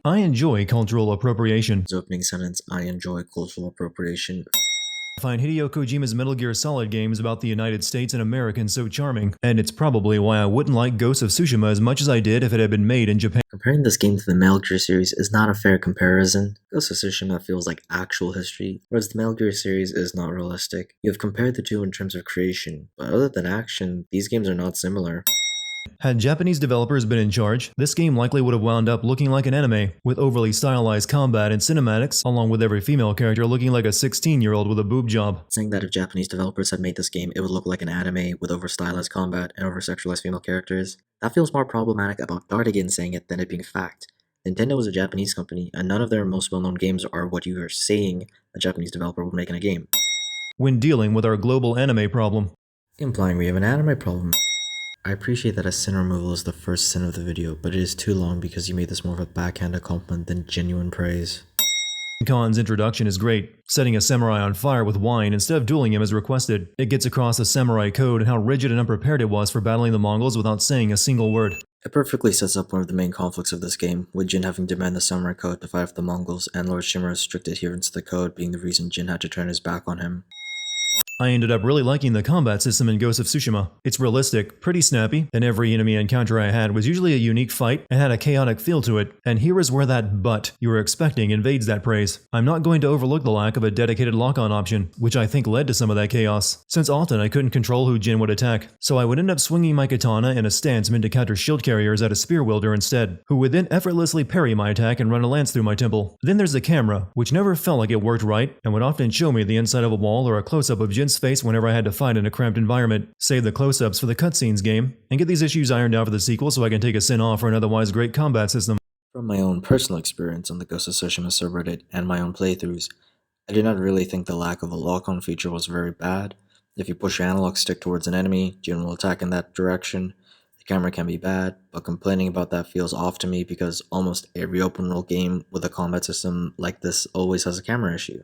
I enjoy cultural appropriation. His opening sentence, I enjoy cultural appropriation. I find Hideo Kojima's Metal Gear Solid games about the United States and Americans so charming, and it's probably why I wouldn't like Ghost of Tsushima as much as I did if it had been made in Japan. Comparing this game to the Metal Gear series is not a fair comparison. Ghost of Tsushima feels like actual history, whereas the Metal Gear series is not realistic. You have compared the two in terms of creation, but other than action, these games are not similar. Had Japanese developers been in charge, this game likely would have wound up looking like an anime, with overly stylized combat and cinematics, along with every female character looking like a 16-year-old with a boob job. Saying that if Japanese developers had made this game, it would look like an anime with over-stylized combat and over-sexualized female characters, that feels more problematic about Dartigan saying it than it being fact. Nintendo is a Japanese company, and none of their most well-known games are what you are saying a Japanese developer would make in a game. When dealing with our global anime problem. Implying we have an anime problem. I appreciate that a sin removal is the first sin of the video, but it is too long because you made this more of a backhanded compliment than genuine praise. Khan's introduction is great, setting a samurai on fire with wine instead of dueling him as requested. It gets across the samurai code and how rigid and unprepared it was for battling the Mongols without saying a single word. It perfectly sets up one of the main conflicts of this game, with Jin having to demand the samurai code to fight off the Mongols, and Lord Shimura's strict adherence to the code being the reason Jin had to turn his back on him. I ended up really liking the combat system in Ghost of Tsushima. It's realistic, pretty snappy, and every enemy encounter I had was usually a unique fight and had a chaotic feel to it, and here is where that but you were expecting invades that praise. I'm not going to overlook the lack of a dedicated lock-on option, which I think led to some of that chaos, since often I couldn't control who Jin would attack, so I would end up swinging my katana in a stance meant to counter shield carriers at a spear wielder instead, who would then effortlessly parry my attack and run a lance through my temple. Then there's the camera, which never felt like it worked right, and would often show me the inside of a wall or a close-up of Jin's face whenever I had to fight in a cramped environment. Save the close-ups for the cutscenes game, and get these issues ironed out for the sequel so I can take a sin off for an otherwise great combat system. From my own personal experience on the Ghost of Tsushima subreddit and my own playthroughs, I did not really think the lack of a lock-on feature was very bad. If you push your analog stick towards an enemy, Jin will attack in that direction. The camera can be bad, but complaining about that feels off to me because almost every open world game with a combat system like this always has a camera issue.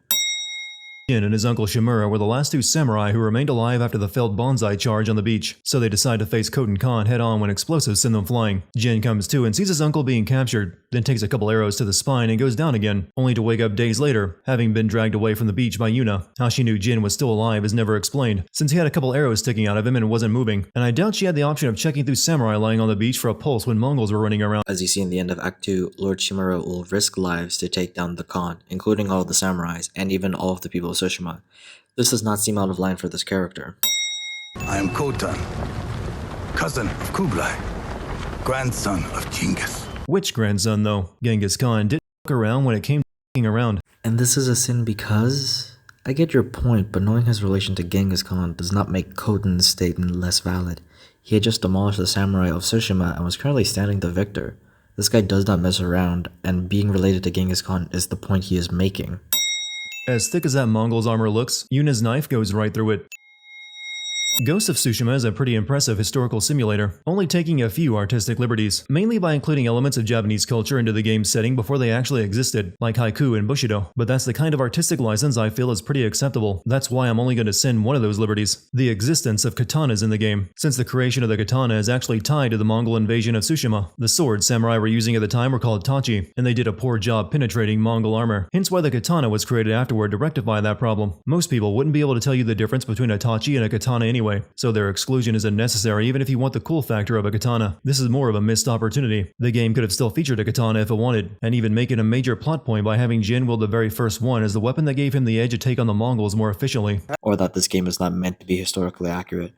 Jin and his uncle Shimura were the last two samurai who remained alive after the failed bonsai charge on the beach, so they decide to face Koten Khan head-on when explosives send them flying. Jin comes to and sees his uncle being captured, then takes a couple arrows to the spine and goes down again, only to wake up days later, having been dragged away from the beach by Yuna. How she knew Jin was still alive is never explained, since he had a couple arrows sticking out of him and wasn't moving, and I doubt she had the option of checking through samurai lying on the beach for a pulse when Mongols were running around. As you see in the end of Act 2, Lord Shimura will risk lives to take down the Khan, including all of the samurais, and even all of the people of Tsushima. This does not seem out of line for this character. I am Khotan, cousin of Kublai, grandson of Genghis. Which grandson, though? Genghis Khan didn't fuck around when it came to fucking around. And this is a sin because... I get your point, but knowing his relation to Genghis Khan does not make Khotan's statement less valid. He had just demolished the samurai of Tsushima and was currently standing the victor. This guy does not mess around, and being related to Genghis Khan is the point he is making. As thick as that Mongol's armor looks, Yuna's knife goes right through it. Ghost of Tsushima is a pretty impressive historical simulator, only taking a few artistic liberties, mainly by including elements of Japanese culture into the game's setting before they actually existed, like haiku and bushido, but that's the kind of artistic license I feel is pretty acceptable. That's why I'm only going to send one of those liberties, the existence of katanas in the game, since the creation of the katana is actually tied to the Mongol invasion of Tsushima. The swords samurai were using at the time were called tachi, and they did a poor job penetrating Mongol armor, hence why the katana was created afterward to rectify that problem. Most people wouldn't be able to tell you the difference between a tachi and a katana anyway, so their exclusion is unnecessary even if you want the cool factor of a katana. This is more of a missed opportunity. The game could have still featured a katana if it wanted, and even make it a major plot point by having Jin wield the very first one as the weapon that gave him the edge to take on the Mongols more efficiently. Or that this game is not meant to be historically accurate.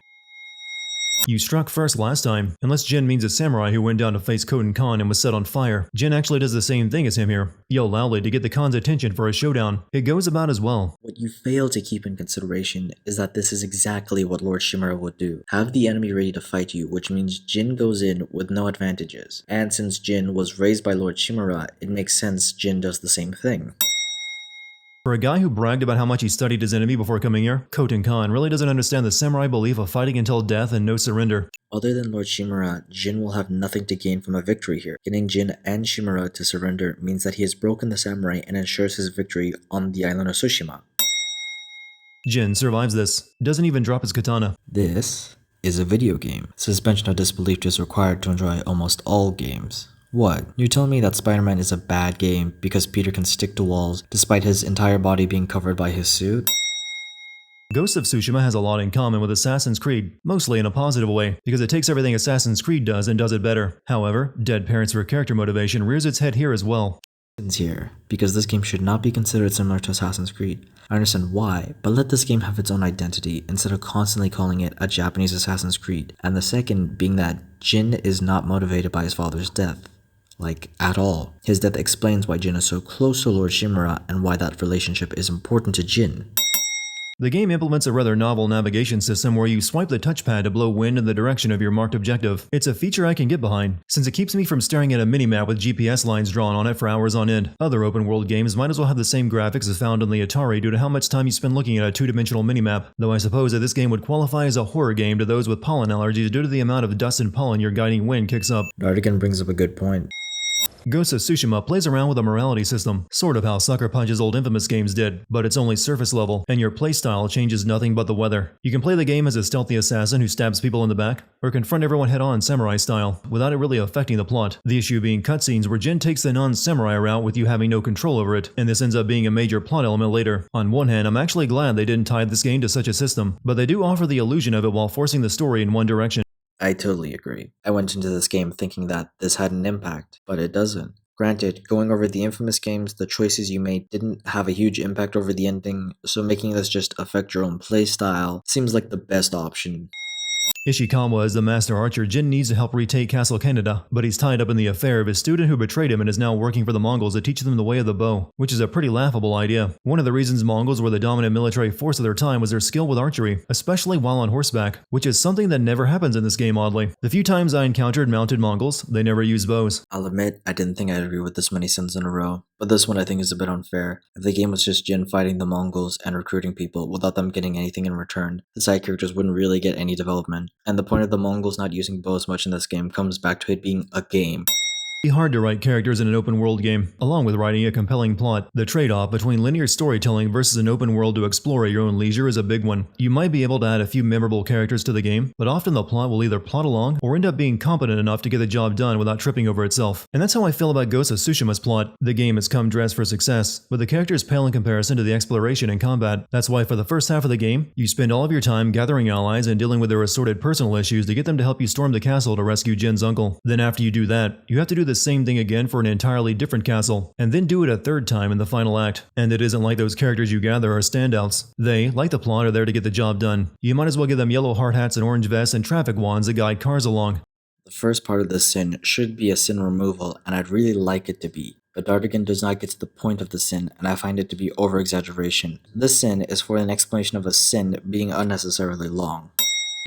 You struck first last time, unless Jin means a samurai who went down to face Koten Khan and was set on fire. Jin actually does the same thing as him here. Yell loudly to get the Khan's attention for a showdown. It goes about as well. What you fail to keep in consideration is that this is exactly what Lord Shimura would do. Have the enemy ready to fight you, which means Jin goes in with no advantages. And since Jin was raised by Lord Shimura, it makes sense Jin does the same thing. For a guy who bragged about how much he studied his enemy before coming here, Koten Khan really doesn't understand the samurai belief of fighting until death and no surrender. Other than Lord Shimura, Jin will have nothing to gain from a victory here. Getting Jin and Shimura to surrender means that he has broken the samurai and ensures his victory on the island of Tsushima. Jin survives this, doesn't even drop his katana. This is a video game. Suspension of disbelief is required to enjoy almost all games. What? You're telling me that Spider-Man is a bad game because Peter can stick to walls despite his entire body being covered by his suit? Ghost of Tsushima has a lot in common with Assassin's Creed, mostly in a positive way, because it takes everything Assassin's Creed does and does it better. However, dead parents for character motivation rears its head here as well. Here, because this game should not be considered similar to Assassin's Creed. I understand why, but let this game have its own identity instead of constantly calling it a Japanese Assassin's Creed. And the second being that Jin is not motivated by his father's death. Like, at all. His death explains why Jin is so close to Lord Shimura and why that relationship is important to Jin. The game implements a rather novel navigation system where you swipe the touchpad to blow wind in the direction of your marked objective. It's a feature I can get behind, since it keeps me from staring at a minimap with GPS lines drawn on it for hours on end. Other open world games might as well have the same graphics as found on the Atari due to how much time you spend looking at a two-dimensional minimap, though I suppose that this game would qualify as a horror game to those with pollen allergies due to the amount of dust and pollen your guiding wind kicks up. Dardigan brings up a good point. Ghost of Tsushima plays around with a morality system, sort of how Sucker Punch's old Infamous games did, but it's only surface level, and your playstyle changes nothing but the weather. You can play the game as a stealthy assassin who stabs people in the back, or confront everyone head-on samurai style, without it really affecting the plot. The issue being cutscenes where Jin takes the non-samurai route with you having no control over it, and this ends up being a major plot element later. On one hand, I'm actually glad they didn't tie this game to such a system, but they do offer the illusion of it while forcing the story in one direction. I totally agree. I went into this game thinking that this had an impact, but it doesn't. Granted, going over the Infamous games, the choices you made didn't have a huge impact over the ending, so making this just affect your own playstyle seems like the best option. Ishikawa is the master archer Jin needs to help retake Castle Canada, but he's tied up in the affair of his student who betrayed him and is now working for the Mongols to teach them the way of the bow, which is a pretty laughable idea. One of the reasons Mongols were the dominant military force of their time was their skill with archery, especially while on horseback, which is something that never happens in this game oddly. The few times I encountered mounted Mongols, they never used bows. I'll admit, I didn't think I'd agree with this many sins in a row, but this one I think is a bit unfair. If the game was just Jin fighting the Mongols and recruiting people without them getting anything in return, the side characters wouldn't really get any development, and the point of the Mongols not using bows much in this game comes back to it being a game. It'd be hard to write characters in an open world game, along with writing a compelling plot. The trade-off between linear storytelling versus an open world to explore at your own leisure is a big one. You might be able to add a few memorable characters to the game, but often the plot will either plot along or end up being competent enough to get the job done without tripping over itself. And that's how I feel about Ghost of Tsushima's plot. The game has come dressed for success, but the characters pale in comparison to the exploration and combat. That's why for the first half of the game, you spend all of your time gathering allies and dealing with their assorted personal issues to get them to help you storm the castle to rescue Jin's uncle. Then after you do that, you have to do the same thing again for an entirely different castle, and then do it a third time in the final act. And it isn't like those characters you gather are standouts. They, like the plot, are there to get the job done. You might as well give them yellow hard hats and orange vests and traffic wands that guide cars along. The first part of the sin should be a sin removal, and I'd really like it to be. But Dardigan does not get to the point of the sin, and I find it to be over-exaggeration. This sin is for an explanation of a sin being unnecessarily long.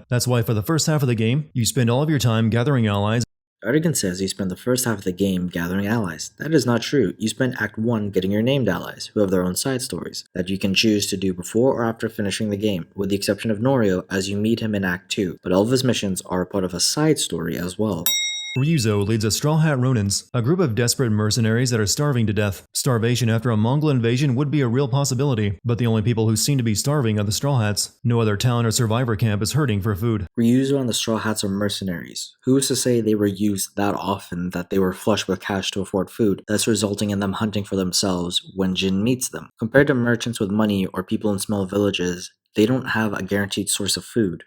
That's why for the first half of the game, you spend all of your time gathering allies. Dardigan says you spend the first half of the game gathering allies. That is not true. You spend Act 1 getting your named allies, who have their own side stories, that you can choose to do before or after finishing the game, with the exception of Norio as you meet him in Act 2, but all of his missions are a part of a side story as well. Ryuzo leads a Straw Hat Ronins, a group of desperate mercenaries that are starving to death. Starvation after a Mongol invasion would be a real possibility, but the only people who seem to be starving are the Straw Hats. No other town or survivor camp is hurting for food. Ryuzo and the Straw Hats are mercenaries. Who is to say they were used that often that they were flush with cash to afford food, thus resulting in them hunting for themselves when Jin meets them? Compared to merchants with money or people in small villages, they don't have a guaranteed source of food.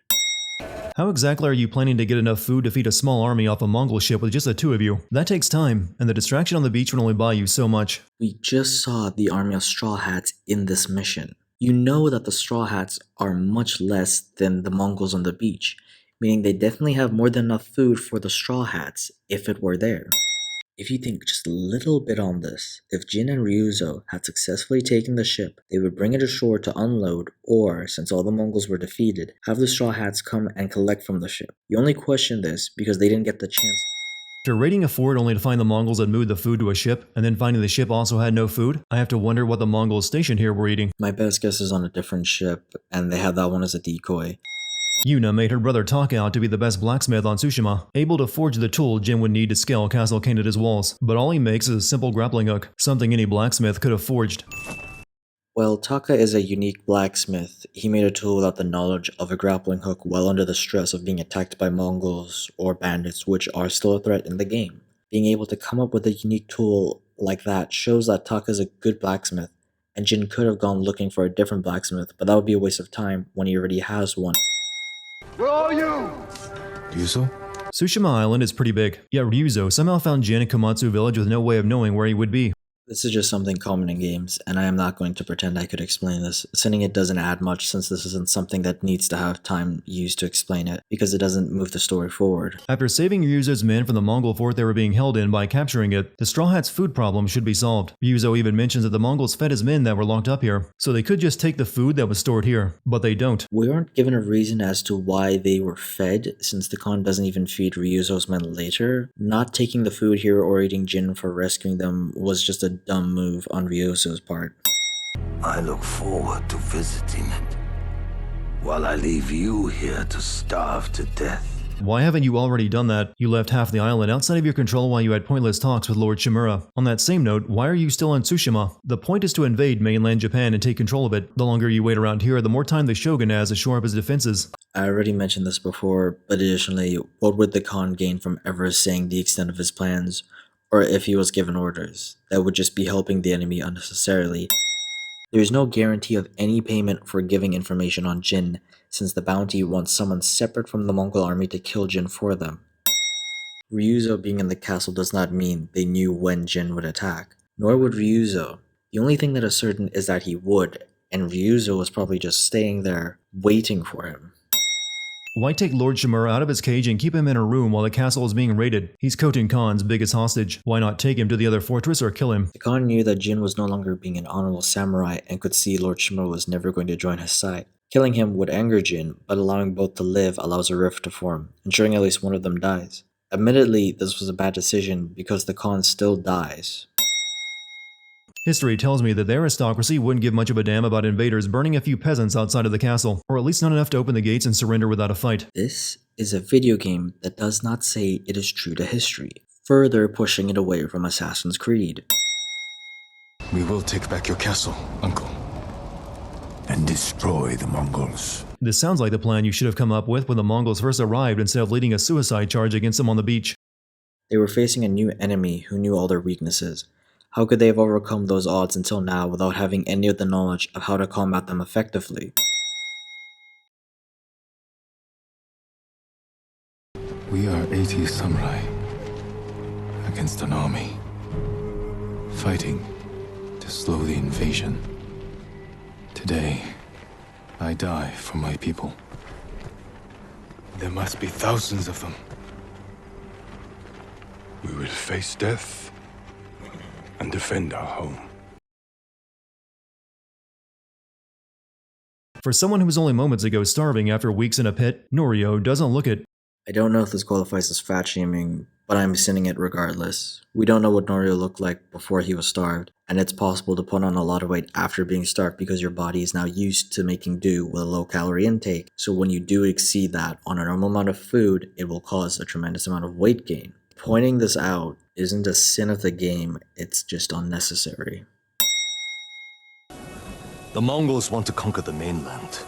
How exactly are you planning to get enough food to feed a small army off a Mongol ship with just the two of you? That takes time, and the distraction on the beach would only buy you so much. We just saw the army of Straw Hats in this mission. You know that the Straw Hats are much less than the Mongols on the beach, meaning they definitely have more than enough food for the Straw Hats if it were there. If you think just a little bit on this, if Jin and Ryuzo had successfully taken the ship, they would bring it ashore to unload, or, since all the Mongols were defeated, have the Straw Hats come and collect from the ship. You only question this because they didn't get the chance. After raiding a fort only to find the Mongols had moved the food to a ship, and then finding the ship also had no food, I have to wonder what the Mongols stationed here were eating. My best guess is on a different ship, and they had that one as a decoy. Yuna made her brother Taka out to be the best blacksmith on Tsushima, able to forge the tool Jin would need to scale Castle Canada's walls, but all he makes is a simple grappling hook, something any blacksmith could have forged. Well, Taka is a unique blacksmith. He made a tool without the knowledge of a grappling hook while under the stress of being attacked by Mongols or bandits, which are still a threat in the game. Being able to come up with a unique tool like that shows that Taka is a good blacksmith, and Jin could have gone looking for a different blacksmith, but that would be a waste of time when he already has one. Where are you? Ryuzo? Tsushima Island is pretty big, yet Ryuzo somehow found Jin in Komatsu village with no way of knowing where he would be. This is just something common in games, and I am not going to pretend I could explain this, since it doesn't add much since this isn't something that needs to have time used to explain it, because it doesn't move the story forward. After saving Ryuzo's men from the Mongol fort they were being held in by capturing it, the Straw Hats' food problem should be solved. Ryuzo even mentions that the Mongols fed his men that were locked up here, so they could just take the food that was stored here, but they don't. We aren't given a reason as to why they were fed, since the Khan doesn't even feed Ryuzo's men later. Not taking the food here or eating Jin for rescuing them was just a dumb move on Ryuzo's part. I look forward to visiting it, while I leave you here to starve to death. Why haven't you already done that? You left half the island outside of your control while you had pointless talks with Lord Shimura. On that same note, why are you still on Tsushima? The point is to invade mainland Japan and take control of it. The longer you wait around here, the more time the shogun has to shore up his defenses. I already mentioned this before, but additionally, what would the Khan gain from ever saying the extent of his plans? Or if he was given orders? That would just be helping the enemy unnecessarily. There is no guarantee of any payment for giving information on Jin, since the bounty wants someone separate from the Mongol army to kill Jin for them. Ryuzo being in the castle does not mean they knew when Jin would attack, nor would Ryuzo. The only thing that is certain is that he would, and Ryuzo was probably just staying there, waiting for him. Why take Lord Shimura out of his cage and keep him in a room while the castle is being raided? He's Khotin Khan's biggest hostage. Why not take him to the other fortress or kill him? The Khan knew that Jin was no longer being an honorable samurai and could see Lord Shimura was never going to join his side. Killing him would anger Jin, but allowing both to live allows a rift to form, ensuring at least one of them dies. Admittedly, this was a bad decision because the Khan still dies. History tells me that the aristocracy wouldn't give much of a damn about invaders burning a few peasants outside of the castle, or at least not enough to open the gates and surrender without a fight. This is a video game that does not say it is true to history, further pushing it away from Assassin's Creed. We will take back your castle, Uncle. And destroy the Mongols. This sounds like the plan you should have come up with when the Mongols first arrived instead of leading a suicide charge against them on the beach. They were facing a new enemy who knew all their weaknesses. How could they have overcome those odds until now without having any of the knowledge of how to combat them effectively? We are 80 samurai against an army, fighting to slow the invasion. Today, I die for my people. There must be thousands of them. We will face death and defend our home. For someone who was only moments ago starving after weeks in a pit, Norio doesn't look it. I don't know if this qualifies as fat shaming, but I'm sending it regardless. We don't know what Norio looked like before he was starved, and it's possible to put on a lot of weight after being starved because your body is now used to making do with a low calorie intake, so when you do exceed that on a normal amount of food, it will cause a tremendous amount of weight gain. Pointing this out isn't a sin of the game, it's just unnecessary. The Mongols want to conquer the mainland.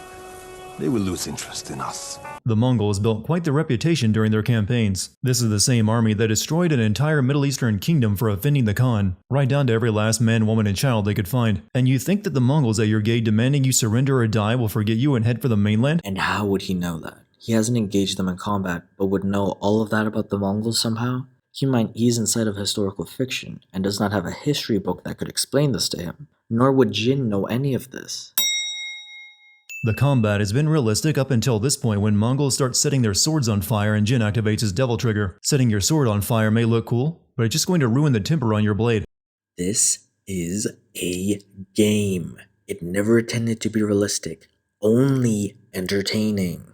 They will lose interest in us. The Mongols built quite the reputation during their campaigns. This is the same army that destroyed an entire Middle Eastern kingdom for offending the Khan, right down to every last man, woman, and child they could find. And you think that the Mongols at your gate demanding you surrender or die will forget you and head for the mainland? And how would he know that? He hasn't engaged them in combat, but would know all of that about the Mongols somehow? Keep in mind, he's inside of historical fiction, and does not have a history book that could explain this to him. Nor would Jin know any of this. The combat has been realistic up until this point when Mongols start setting their swords on fire and Jin activates his devil trigger. Setting your sword on fire may look cool, but it's just going to ruin the temper on your blade. This is a game. It never intended to be realistic, only entertaining.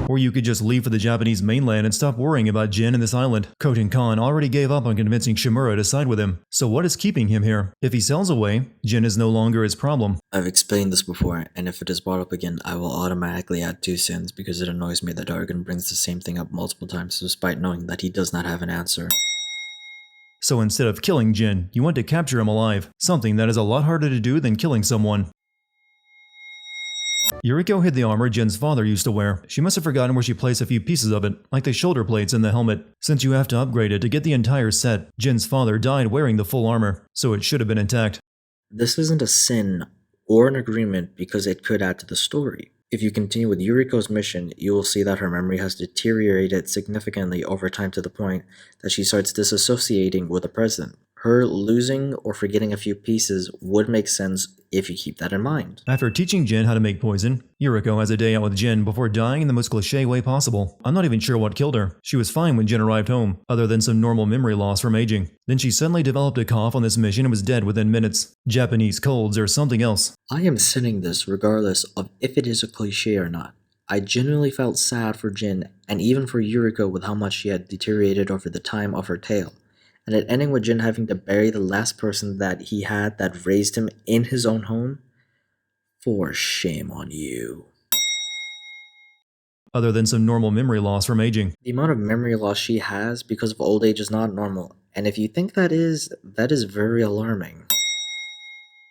Or you could just leave for the Japanese mainland and stop worrying about Jin and this island. Khotin Khan already gave up on convincing Shimura to side with him, so what is keeping him here? If he sails away, Jin is no longer his problem. I've explained this before, and if it is brought up again, I will automatically add 2 cents because it annoys me that Dargan brings the same thing up multiple times despite knowing that he does not have an answer. So instead of killing Jin, you want to capture him alive, something that is a lot harder to do than killing someone. Yuriko hid the armor Jin's father used to wear. She must have forgotten where she placed a few pieces of it, like the shoulder plates and the helmet. Since you have to upgrade it to get the entire set, Jin's father died wearing the full armor, so it should have been intact. This isn't a sin or an agreement because it could add to the story. If you continue with Yuriko's mission, you will see that her memory has deteriorated significantly over time to the point that she starts disassociating with the present. Her losing or forgetting a few pieces would make sense if you keep that in mind. After teaching Jin how to make poison, Yuriko has a day out with Jin before dying in the most cliché way possible. I'm not even sure what killed her. She was fine when Jin arrived home, other than some normal memory loss from aging. Then she suddenly developed a cough on this mission and was dead within minutes. Japanese colds or something else. I am saying this regardless of if it is a cliché or not. I genuinely felt sad for Jin and even for Yuriko with how much she had deteriorated over the time of her tale. And it ending with Jin having to bury the last person that he had that raised him in his own home? For shame on you. Other than some normal memory loss from aging. The amount of memory loss she has because of old age is not normal, and if you think that is very alarming.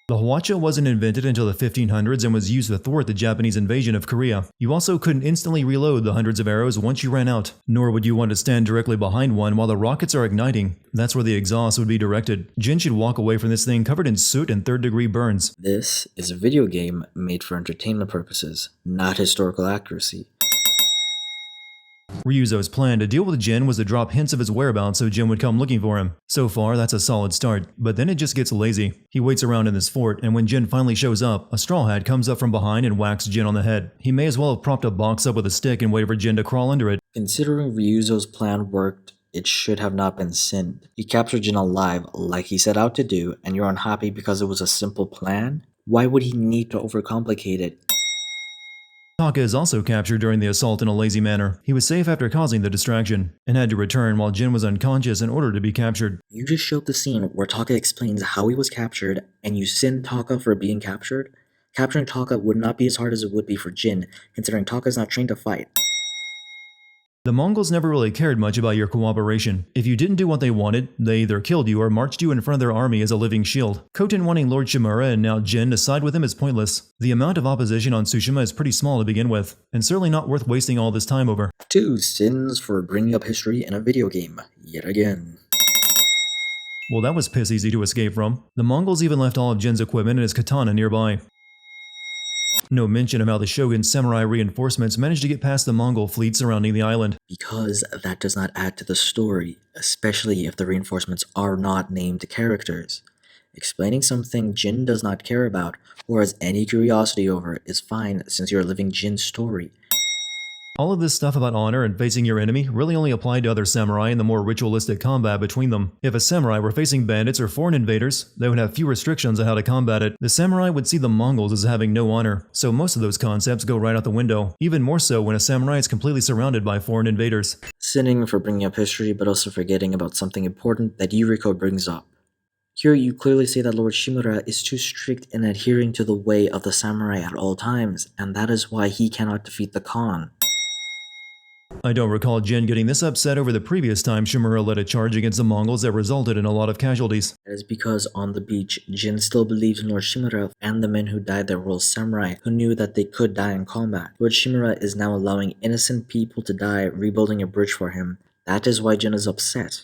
The hwacha wasn't invented until the 1500s and was used to thwart the Japanese invasion of Korea. You also couldn't instantly reload the hundreds of arrows once you ran out, nor would you want to stand directly behind one while the rockets are igniting. That's where the exhaust would be directed. Jin should walk away from this thing covered in soot and third-degree burns. This is a video game made for entertainment purposes, not historical accuracy. Ryuzo's plan to deal with Jin was to drop hints of his whereabouts so Jin would come looking for him. So far, that's a solid start, but then it just gets lazy. He waits around in this fort, and when Jin finally shows up, a straw hat comes up from behind and whacks Jin on the head. He may as well have propped a box up with a stick and waited for Jin to crawl under it. Considering Ryuzo's plan worked, it should have not been sinned. He captured Jin alive like he set out to do, and you're unhappy because it was a simple plan? Why would he need to overcomplicate it? Taka is also captured during the assault in a lazy manner. He was safe after causing the distraction, and had to return while Jin was unconscious in order to be captured. You just showed the scene where Taka explains how he was captured, and you sin Taka for being captured? Capturing Taka would not be as hard as it would be for Jin, considering Taka is not trained to fight. The Mongols never really cared much about your cooperation. If you didn't do what they wanted, they either killed you or marched you in front of their army as a living shield. Koten wanting Lord Shimura and now Jin to side with him is pointless. The amount of opposition on Tsushima is pretty small to begin with, and certainly not worth wasting all this time over. 2 sins for bringing up history in a video game, yet again. Well, that was piss easy to escape from. The Mongols even left all of Jin's equipment and his katana nearby. No mention of how the Shogun's samurai reinforcements managed to get past the Mongol fleet surrounding the island. Because that does not add to the story, especially if the reinforcements are not named characters. Explaining something Jin does not care about, or has any curiosity over, is fine since you're living Jin's story. All of this stuff about honor and facing your enemy really only applied to other samurai in the more ritualistic combat between them. If a samurai were facing bandits or foreign invaders, they would have few restrictions on how to combat it. The samurai would see the Mongols as having no honor, so most of those concepts go right out the window, even more so when a samurai is completely surrounded by foreign invaders. Sinning for bringing up history but also forgetting about something important that Yuriko brings up. Here you clearly say that Lord Shimura is too strict in adhering to the way of the samurai at all times, and that is why he cannot defeat the Khan. I don't recall Jin getting this upset over the previous time Shimura led a charge against the Mongols that resulted in a lot of casualties. That is because on the beach, Jin still believes in Lord Shimura and the men who died there were all samurai who knew that they could die in combat. Lord Shimura is now allowing innocent people to die rebuilding a bridge for him. That is why Jin is upset.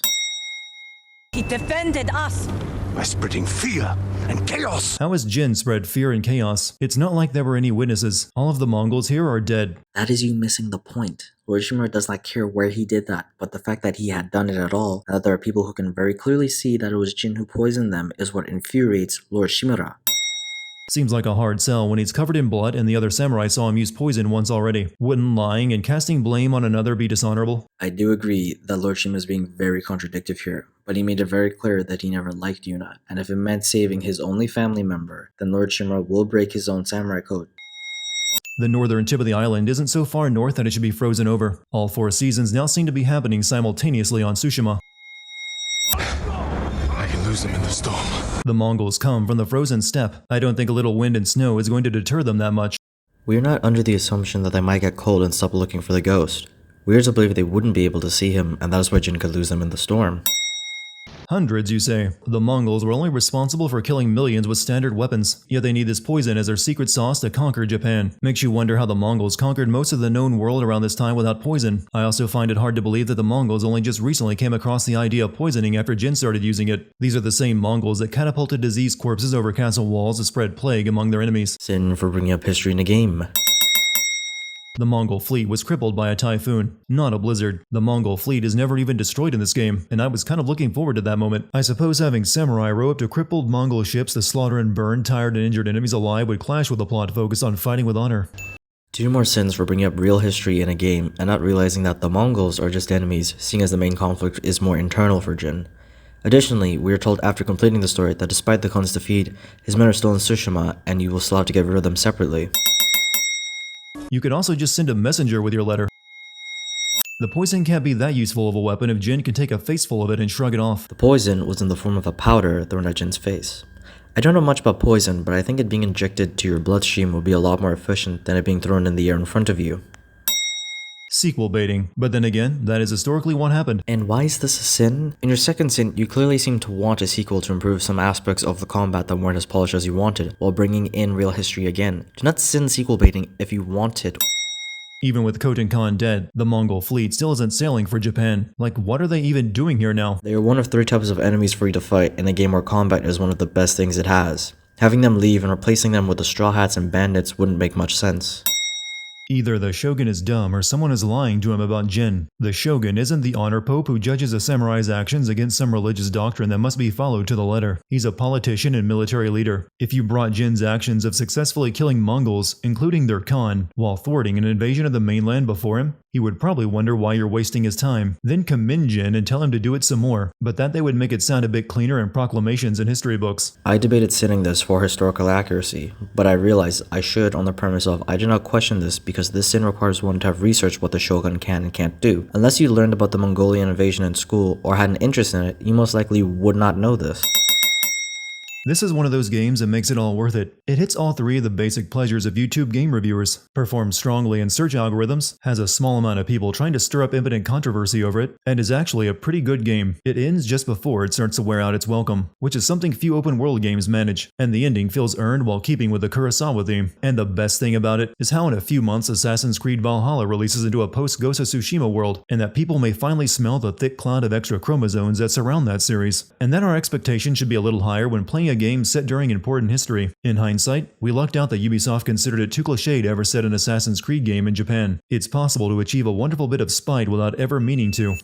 He defended us! By spreading fear and chaos. How has Jin spread fear and chaos? It's not like there were any witnesses. All of the Mongols here are dead. That is you missing the point. Lord Shimura does not care where he did that, but the fact that he had done it at all, and that there are people who can very clearly see that it was Jin who poisoned them, is what infuriates Lord Shimura. Seems like a hard sell when he's covered in blood and the other samurai saw him use poison once already. Wouldn't lying and casting blame on another be dishonorable? I do agree that Lord Shimura is being very contradictory here, but he made it very clear that he never liked Yuna, and if it meant saving his only family member, then Lord Shimura will break his own samurai code. The northern tip of the island isn't so far north that it should be frozen over. All 4 seasons now seem to be happening simultaneously on Tsushima. I can lose them in the storm. The Mongols come from the frozen steppe. I don't think a little wind and snow is going to deter them that much. We are not under the assumption that they might get cold and stop looking for the ghost. We are to believe they wouldn't be able to see him, and that is why Jin could lose them in the storm. Hundreds, you say? The Mongols were only responsible for killing millions with standard weapons, yet they need this poison as their secret sauce to conquer Japan. Makes you wonder how the Mongols conquered most of the known world around this time without poison. I also find it hard to believe that the Mongols only just recently came across the idea of poisoning after Jin started using it. These are the same Mongols that catapulted diseased corpses over castle walls to spread plague among their enemies. Sin for bringing up history in a game. The Mongol fleet was crippled by a typhoon, not a blizzard. The Mongol fleet is never even destroyed in this game, and I was kind of looking forward to that moment. I suppose having samurai row up to crippled Mongol ships to slaughter and burn tired and injured enemies alive would clash with the plot focused on fighting with honor. 2 more sins for bringing up real history in a game and not realizing that the Mongols are just enemies, seeing as the main conflict is more internal for Jin. Additionally, we are told after completing the story that despite the Khan's defeat, his men are still in Tsushima and you will still have to get rid of them separately. You could also just send a messenger with your letter. The poison can't be that useful of a weapon if Jin can take a faceful of it and shrug it off. The poison was in the form of a powder thrown at Jin's face. I don't know much about poison, but I think it being injected to your bloodstream would be a lot more efficient than it being thrown in the air in front of you. Sequel baiting. But then again, that is historically what happened. And why is this a sin? In your second sin, you clearly seem to want a sequel to improve some aspects of the combat that weren't as polished as you wanted, while bringing in real history again. Do not sin sequel baiting if you want it. Even with Khotan Khan dead, the Mongol fleet still isn't sailing for Japan. Like, what are they even doing here now? They are one of 3 types of enemies for you to fight in a game where combat is one of the best things it has. Having them leave and replacing them with the Straw Hats and Bandits wouldn't make much sense. Either the Shogun is dumb or someone is lying to him about Jin. The Shogun isn't the honor pope who judges a samurai's actions against some religious doctrine that must be followed to the letter. He's a politician and military leader. If you brought Jin's actions of successfully killing Mongols, including their Khan, while thwarting an invasion of the mainland before him, he would probably wonder why you're wasting his time. Then commend Jin and tell him to do it some more, but that they would make it sound a bit cleaner in proclamations and history books. I debated sinning this for historical accuracy, but I realized I should on the premise of I do not question this because this sin requires one to have researched what the Shogun can and can't do. Unless you learned about the Mongolian invasion in school or had an interest in it, you most likely would not know this. This is one of those games that makes it all worth it. It hits all 3 of the basic pleasures of YouTube game reviewers, performs strongly in search algorithms, has a small amount of people trying to stir up impotent controversy over it, and is actually a pretty good game. It ends just before it starts to wear out its welcome, which is something few open world games manage, and the ending feels earned while keeping with the Kurosawa theme. And the best thing about it is how in a few months Assassin's Creed Valhalla releases into a post-Ghost of Tsushima world, and that people may finally smell the thick cloud of extra chromosomes that surround that series, and that our expectations should be a little higher when playing a game set during important history. In hindsight, we lucked out that Ubisoft considered it too cliché to ever set an Assassin's Creed game in Japan. It's possible to achieve a wonderful bit of spite without ever meaning to.